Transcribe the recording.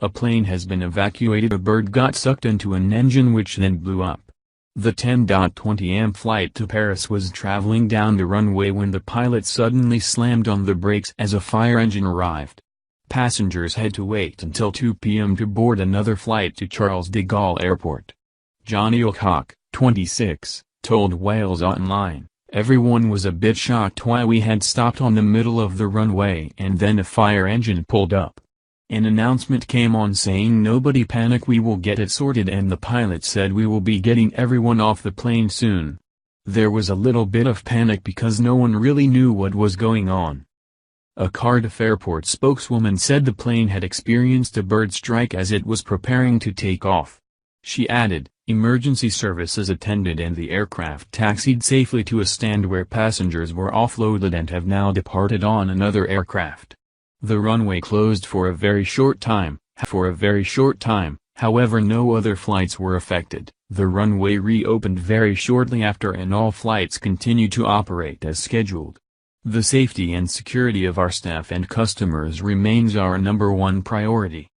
A plane has been evacuated. A bird got sucked into an engine which then blew up. The 10:20 am flight to Paris was traveling down the runway when the pilot suddenly slammed on the brakes as a fire engine arrived. Passengers had to wait until 2 p.m. to board another flight to Charles de Gaulle Airport. Johnny Alcock, 26, told Wales Online, "Everyone was a bit shocked why we had stopped on the middle of the runway and then a fire engine pulled up. An announcement came on saying nobody panic, we will get it sorted, and the pilot said we will be getting everyone off the plane soon. There was a little bit of panic because no one really knew what was going on." A Cardiff airport spokeswoman said the plane had experienced a bird strike as it was preparing to take off. She added, "Emergency services attended and the aircraft taxied safely to a stand where passengers were offloaded and have now departed on another aircraft." The runway closed for a very short time. However, no other flights were affected. The runway reopened very shortly after and all flights continue to operate as scheduled. "The safety and security of our staff and customers remains our #1 priority."